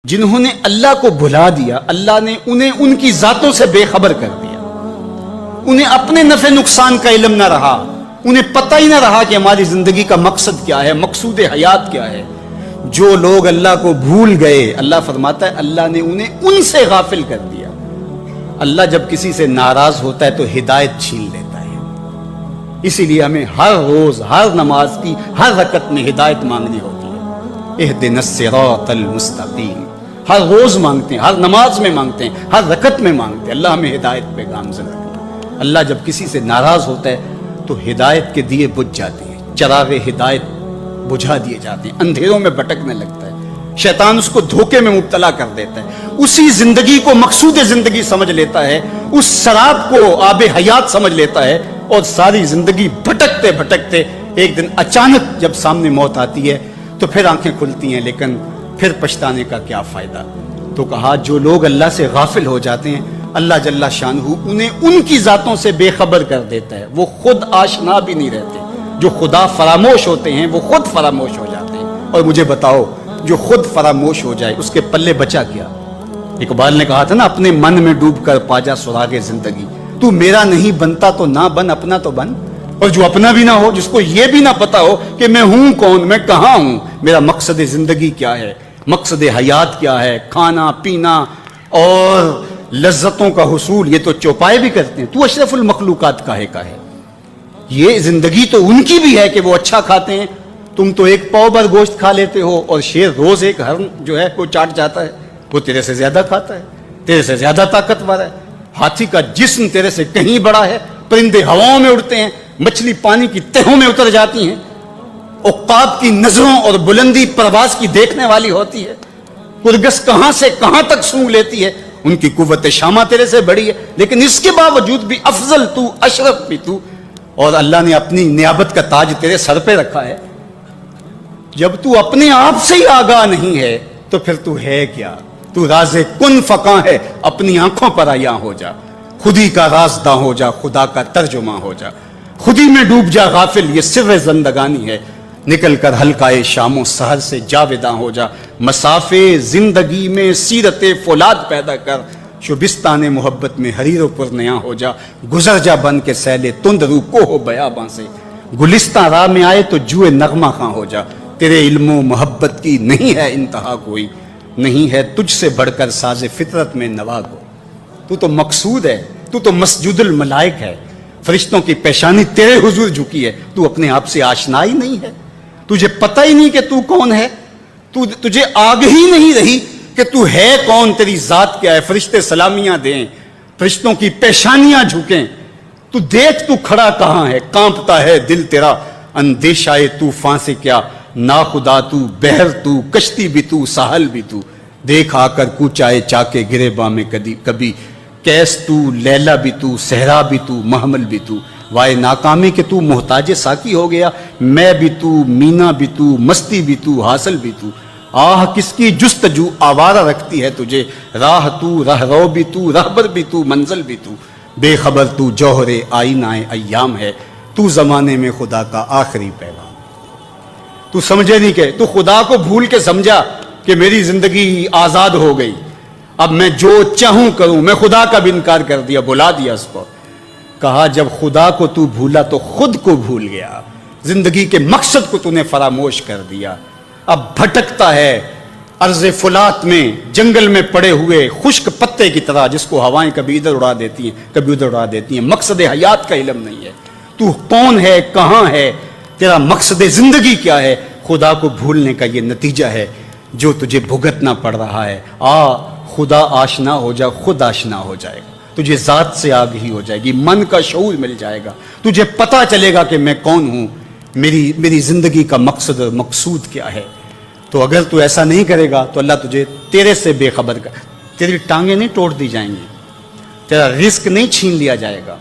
جنہوں نے اللہ کو بھلا دیا، اللہ نے انہیں ان کی ذاتوں سے بے خبر کر دیا. انہیں اپنے نفع نقصان کا علم نہ رہا، انہیں پتہ ہی نہ رہا کہ ہماری زندگی کا مقصد کیا ہے، مقصود حیات کیا ہے. جو لوگ اللہ کو بھول گئے، اللہ فرماتا ہے اللہ نے انہیں ان سے غافل کر دیا. اللہ جب کسی سے ناراض ہوتا ہے تو ہدایت چھین لیتا ہے. اسی لیے ہمیں ہر روز ہر نماز کی ہر رکعت میں ہدایت مانگنی ہوتی ہے. اہدنا الصراط المستقیم. ہر روز مانگتے ہیں، ہر نماز میں مانگتے ہیں، ہر رکعت میں مانگتے ہیں، اللہ ہمیں ہدایت پہ گامزن رکھے. اللہ جب کسی سے ناراض ہوتا ہے تو ہدایت کے دیے بجھ جاتے ہیں، چراغ ہدایت بجھا دیے جاتے ہیں، اندھیروں میں بھٹکنے لگتا ہے. شیطان اس کو دھوکے میں مبتلا کر دیتا ہے، اسی زندگی کو مقصود زندگی سمجھ لیتا ہے، اس سراب کو آب حیات سمجھ لیتا ہے، اور ساری زندگی بھٹکتے بھٹکتے ایک دن اچانک جب سامنے موت آتی ہے تو پھر آنکھیں کھلتی ہیں، لیکن پھر پچھتانے کا کیا فائدہ. تو کہا جو لوگ اللہ سے غافل ہو جاتے ہیں اللہ جل شانہ انہیں ان کی ذاتوں سے بے خبر کر دیتا ہے. وہ خود آشنا بھی نہیں رہتے. جو خدا فراموش ہوتے ہیں وہ خود فراموش ہو جاتے ہیں. اور مجھے بتاؤ جو خود فراموش ہو جائے اس کے پلے بچا کیا؟ اقبال نے کہا تھا نا، اپنے من میں ڈوب کر پا جا سراغ زندگی. تو میرا نہیں بنتا تو نہ بن، اپنا تو بن. اور جو اپنا بھی نہ ہو، جس کو یہ بھی نہ پتا ہو کہ میں ہوں کون، میں کہاں ہوں، میرا مقصد زندگی کیا ہے، مقصد حیات کیا ہے، کھانا پینا اور لذتوں کا حصول، یہ تو چوپائے بھی کرتے ہیں. تو اشرف المخلوقات کاہے کا ہے؟ یہ زندگی تو ان کی بھی ہے کہ وہ اچھا کھاتے ہیں. تم تو ایک پاؤ بھر گوشت کھا لیتے ہو، اور شیر روز ایک ہرن جو ہے وہ چاٹ جاتا ہے. وہ تیرے سے زیادہ کھاتا ہے، تیرے سے زیادہ طاقتور ہے. ہاتھی کا جسم تیرے سے کہیں بڑا ہے. پرندے ہواؤں میں اڑتے ہیں، مچھلی پانی کی تہوں میں اتر جاتی ہیں. عقاب کی نظروں اور بلندی پرواز کی دیکھنے والی ہوتی ہے. کرگس کہاں سے کہاں تک سونگ لیتی ہے، ان کی قوت شامہ تیرے سے بڑی ہے. لیکن اس کے باوجود بھی افضل تو، اشرف بھی تو، اور اللہ نے اپنی نیابت کا تاج تیرے سر پہ رکھا ہے. جب تو اپنے آپ سے ہی آگاہ نہیں ہے تو پھر تو ہے کیا؟ تو راز کن فقاں ہے، اپنی آنکھوں پر عیاں ہو جا. خودی کا رازداں ہو جا، خدا کا ترجمہ ہو جا. خودی میں ڈوب جا غافل، یہ سر زندگانی ہے. نکل کر حلقۂ شام و سحر سے جاوداں ہو جا. مسافے زندگی میں سیرت فولاد پیدا کر. شبستان محبت میں حریر و پرنیاں ہو جا. گزر جا بن کے سیلے تند رو کو ہو بیاباں سے. گلستان راہ میں آئے تو جوئے نغمہ خاں ہو جا. تیرے علم و محبت کی نہیں ہے انتہا کوئی، نہیں ہے تجھ سے بڑھ کر ساز فطرت میں نوا کو. تو تو مقصود ہے، تو تو مسجد الملائک ہے. فرشتوں کی پیشانی تیرے حضور جھکی ہے. تو اپنے آپ سے آشنا ہی نہیں ہے. تجھے پتہ ہی نہیں کہ تو کون ہے. تجھے آگہی نہیں رہی کہ تو ہے کون، تیری ذات کیا ہے. فرشتے سلامیاں دیں، فرشتوں کی پیشانیاں جھکیں. تو دیکھ تو کھڑا کہاں ہے، کانپتا ہے دل تیرا اندیشائے طوفان سے کیا. ناخدا تو، بحر تو، کشتی بھی تو، ساحل بھی تو. دیکھ آ کر کوچائے چاکے گریباں میں کبھی. کیس تو، لیلا بھی تو، صحرا بھی تو، محمل بھی تو. وائے ناکامی کہ تو محتاج ساکی ہو گیا. میں بھی تو، مینا بھی تو، مستی بھی تو، حاصل بھی تو. آہ کس کی جستجو آوارہ رکھتی ہے تجھے. راہ تو، رہرو بھی تو، رہبر بھی تو، منزل بھی تو. بے خبر تو جوہر آئینہ ایام ہے. تو زمانے میں خدا کا آخری پیغام. تو سمجھے نہیں کہ تو خدا کو بھول کے سمجھا کہ میری زندگی آزاد ہو گئی، اب میں جو چاہوں کروں. میں خدا کا بھی انکار کر دیا، بلا دیا اس کو. کہا جب خدا کو تو بھولا تو خود کو بھول گیا. زندگی کے مقصد کو تو نے فراموش کر دیا. اب بھٹکتا ہے ارض فلات میں، جنگل میں پڑے ہوئے خشک پتے کی طرح، جس کو ہوائیں کبھی ادھر اڑا دیتی ہیں کبھی ادھر اڑا دیتی ہیں. مقصد حیات کا علم نہیں ہے. تو کون ہے، کہاں ہے، تیرا مقصد زندگی کیا ہے. خدا کو بھولنے کا یہ نتیجہ ہے جو تجھے بھگتنا پڑ رہا ہے. خدا آشنا ہو جا، خود آشنا ہو جائے گا. تجھے ذات سے آگہی ہو جائے گی، من کا شعور مل جائے گا. تجھے پتا چلے گا کہ میں کون ہوں، میری زندگی کا مقصد اور مقصود کیا ہے. تو اگر تو ایسا نہیں کرے گا تو اللہ تجھے تیرے سے بے خبر کر. تیری ٹانگیں نہیں توڑ دی جائیں گی، تیرا رزق نہیں چھین لیا جائے گا،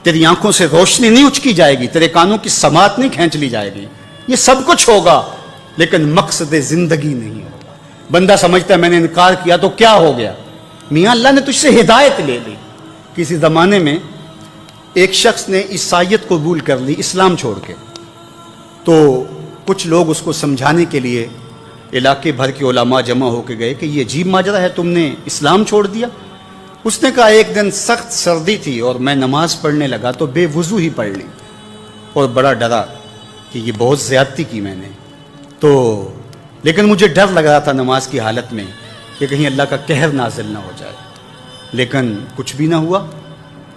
تیری آنکھوں سے روشنی نہیں اچکی جائے گی، تیرے کانوں کی سماعت نہیں کھینچ لی جائے گی. یہ سب کچھ ہوگا لیکن مقصد زندگی نہیں ہوگا. بندہ سمجھتا ہے میں نے انکار کیا تو کیا ہو گیا. میاں اللہ نے تجھ سے ہدایت لے لی. کسی زمانے میں ایک شخص نے عیسائیت قبول کر لی اسلام چھوڑ کے. تو کچھ لوگ اس کو سمجھانے کے لیے علاقے بھر کے علماء جمع ہو کے گئے کہ یہ عجیب ماجرا ہے، تم نے اسلام چھوڑ دیا؟ اس نے کہا ایک دن سخت سردی تھی اور میں نماز پڑھنے لگا تو بے وضو ہی پڑھ لی، اور بڑا ڈرا کہ یہ بہت زیادتی کی میں نے، تو لیکن مجھے ڈر لگ رہا تھا نماز کی حالت میں کہ کہیں اللہ کا قہر نازل نہ ہو جائے، لیکن کچھ بھی نہ ہوا۔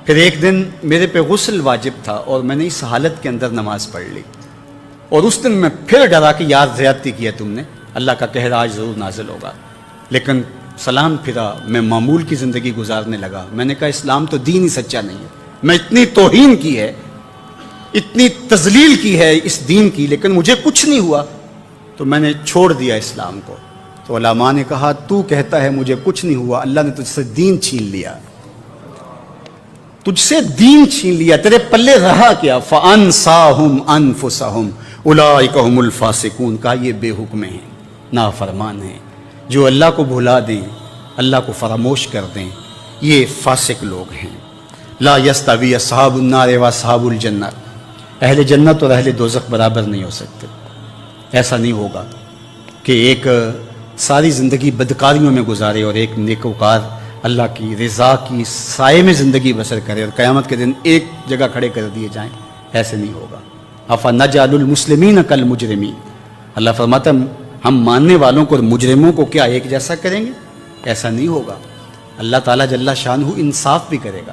پھر ایک دن میرے پہ غسل واجب تھا اور میں نے اس حالت کے اندر نماز پڑھ لی، اور اس دن میں پھر ڈرا کہ یار زیادتی کی ہے تم نے، اللہ کا قہر آج ضرور نازل ہوگا، لیکن سلام پھرا، میں معمول کی زندگی گزارنے لگا۔ میں نے کہا اسلام تو دین ہی سچا نہیں ہے، میں اتنی توہین کی ہے، اتنی تذلیل کی ہے اس دین کی، لیکن مجھے کچھ نہیں ہوا، تو میں نے چھوڑ دیا اسلام کو۔ تو علماء نے کہا تو کہتا ہے مجھے کچھ نہیں ہوا، اللہ نے تجھ سے دین چھین لیا، تجھ سے دین چھین لیا، تیرے پلے رہا کیا؟ فَأَنْسَاهُمْ أَنفُسَهُمْ أُولَٰئِكَ هُمُ الْفَاسِقُونَ، کہا یہ بے حکم ہیں، نافرمان ہیں، جو اللہ کو بھلا دیں، اللہ کو فراموش کر دیں، یہ فاسق لوگ ہیں۔ لا يستوی اصحاب النار واصحاب الجنہ، اہل جنت اور اہل دوزخ برابر نہیں ہو سکتے۔ ایسا نہیں ہوگا کہ ایک ساری زندگی بدکاریوں میں گزارے اور ایک نیکوکار اللہ کی رضا کی سائے میں زندگی بسر کرے اور قیامت کے دن ایک جگہ کھڑے کر دیے جائیں، ایسے نہیں ہوگا۔ افنجعل المسلمین کالمجرمین، اللہ فرماتا ہے ہم ماننے والوں کو اور مجرموں کو کیا ایک جیسا کریں گے؟ ایسا نہیں ہوگا۔ اللہ تعالیٰ جل شانہ انصاف بھی کرے گا۔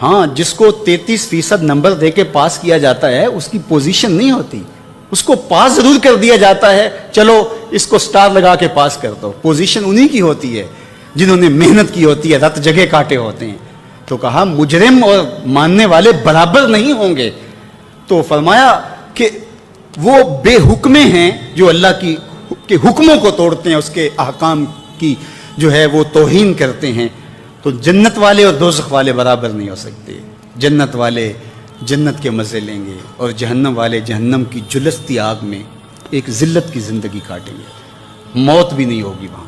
ہاں، جس کو 33% نمبر دے کے پاس کیا جاتا ہے اس کی پوزیشن نہیں ہوتی، اس کو پاس ضرور کر دیا جاتا ہے، چلو اس کو سٹار لگا کے پاس کر دو، پوزیشن انہی کی ہوتی ہے جنہوں نے محنت کی ہوتی ہے، رت جگہ کاٹے ہوتے ہیں۔ تو کہا مجرم اور ماننے والے برابر نہیں ہوں گے، تو فرمایا کہ وہ بے حکمے ہیں جو اللہ کے حکموں کو توڑتے ہیں، اس کے احکام کی جو ہے وہ توہین کرتے ہیں۔ تو جنت والے اور دوزخ والے برابر نہیں ہو سکتے، جنت والے جنت کے مزے لیں گے اور جہنم والے جہنم کی جلستی آگ میں ایک ذلت کی زندگی کاٹیں گے، موت بھی نہیں ہوگی وہاں۔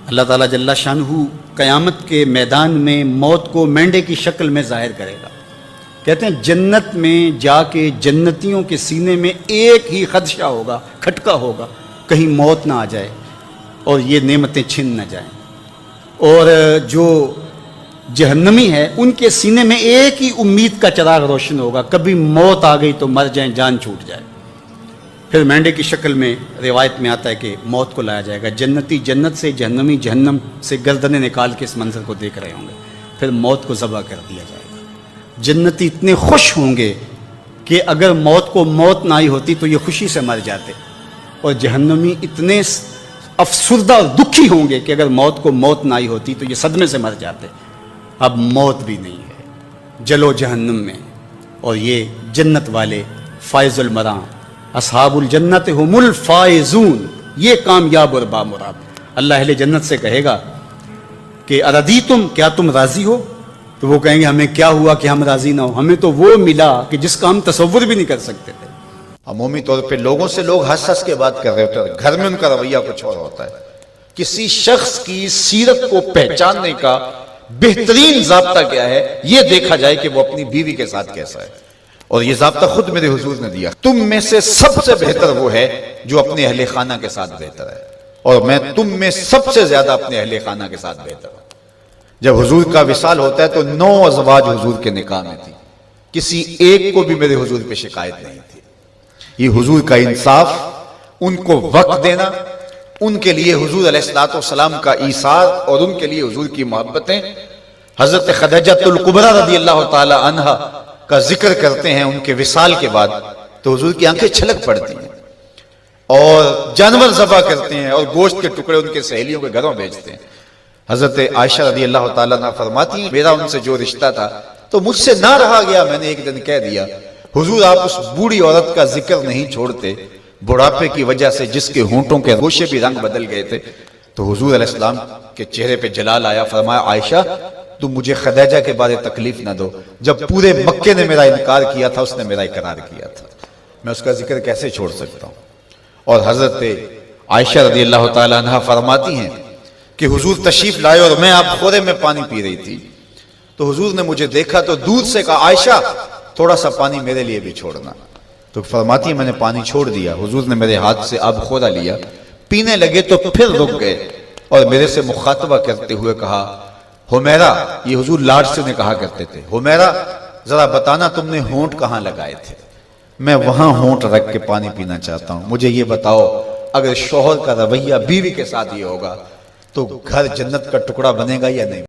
اللہ تعالیٰ جل شانہ قیامت کے میدان میں موت کو مینڈے کی شکل میں ظاہر کرے گا۔ کہتے ہیں جنت میں جا کے جنتیوں کے سینے میں ایک ہی خدشہ ہوگا، کھٹکا ہوگا، کہیں موت نہ آ جائے اور یہ نعمتیں چھن نہ جائیں، اور جو جہنمی ہے ان کے سینے میں ایک ہی امید کا چراغ روشن ہوگا، کبھی موت آ گئی تو مر جائیں، جان چھوٹ جائے۔ پھر مینڈے کی شکل میں روایت میں آتا ہے کہ موت کو لایا جائے گا، جنتی جنت سے، جہنمی جہنم سے گردنیں نکال کے اس منظر کو دیکھ رہے ہوں گے، پھر موت کو ذبح کر دیا جائے گا۔ جنتی اتنے خوش ہوں گے کہ اگر موت کو موت نہ آئی ہوتی تو یہ خوشی سے مر جاتے، اور جہنمی اتنے افسردہ اور دکھی ہوں گے کہ اگر موت کو موت نہ آئی ہوتی تو یہ صدمے سے مر جاتے۔ اب موت بھی نہیں ہے، جلو جہنم میں، اور یہ جنت والے فائز المراں، اصحاب الجنت هم الفائزون، یہ کامیاب اور بامراد۔ اللہ اہل جنت سے کہے گا کہ اردیتم، کیا تم راضی ہو؟ تو وہ کہیں گے ہمیں کیا ہوا کہ ہم راضی نہ ہو، ہمیں تو وہ ملا کہ جس کا ہم تصور بھی نہیں کر سکتے تھے۔ عمومی طور پہ لوگوں سے لوگ ہنس ہنس کے بات کر رہے ہوتے ہیں، گھر میں ان کا رویہ کچھ اور ہوتا ہے۔ کسی شخص کی سیرت کو پہچاننے کا بہترین ضابطہ کیا ہے، یہ دیکھا جائے کہ وہ اپنی بیوی کے ساتھ کیسا ہے، اور یہ ضابطہ خود میرے حضور نے دیا، تم میں سے سب سے بہتر وہ ہے جو اپنے اہل خانہ کے ساتھ بہتر ہے، اور میں تم میں سب سے زیادہ اپنے اہل خانہ کے ساتھ بہتر ہوں۔ جب حضور کا وصال ہوتا ہے تو 9 ازواج حضور کے نکاح میں تھی، کسی ایک کو بھی میرے حضور پہ شکایت نہیں تھی۔ یہ حضور کا انصاف، ان کو وقت دینا، ان کے لیے حضور علیہ السلام کا ایثار اور ان کے لیے حضور کی محبتیں۔ حضرت خدیجہ الکبریٰ رضی اللہ تعالی عنہ کا ذکر کرتے ہیں ان کے وصال کے بعد تو حضور کی آنکھیں چھلک پڑتی ہیں، اور جانور ذبح کرتے ہیں اور گوشت کے ٹکڑے ان کے سہیلیوں کے گھروں بھیجتے ہیں۔ حضرت عائشہ رضی اللہ تعالیٰ عنہ فرماتی ہیں میرا ان سے جو رشتہ تھا تو مجھ سے نہ رہا گیا، میں نے ایک دن کہہ دیا حضور آپ اس بوڑھی عورت کا ذکر نہیں چھوڑتے، بڑھاپے کی وجہ سے جس کے ہونٹوں کے گوشے بھی رنگ بدل گئے تھے۔ تو حضور علیہ السلام کے چہرے پہ جلال آیا، فرمایا عائشہ تم مجھے خدیجہ کے بارے تکلیف نہ دو، جب پورے مکے نے میرا انکار کیا تھا اس نے میرا اقرار کیا تھا، میں اس کا ذکر کیسے چھوڑ سکتا ہوں۔ اور حضرت عائشہ رضی اللہ تعالی عنہ فرماتی ہیں کہ حضور تشریف لائے اور میں آپ خورے میں پانی پی رہی تھی، تو حضور نے مجھے دیکھا تو دور سے کہا عائشہ تھوڑا سا پانی میرے لیے بھی چھوڑنا، تو فرماتی ہے میں نے پانی چھوڑ دیا، حضور نے میرے ہاتھ سے آب خورا لیا، پینے لگے تو پھر رک گئے اور میرے سے مخاطبہ کرتے ہوئے کہا حمیرہ، یہ حضور لاڈ سے انہیں کہا کرتے تھے، حمیرہ ذرا بتانا تم نے ہونٹ کہاں لگائے تھے؟ میں وہاں ہونٹ رکھ کے پانی پینا چاہتا ہوں، مجھے یہ بتاؤ اگر شوہر کا رویہ بیوی کے ساتھ یہ ہوگا تو گھر جنت کا ٹکڑا بنے گا یا نہیں؟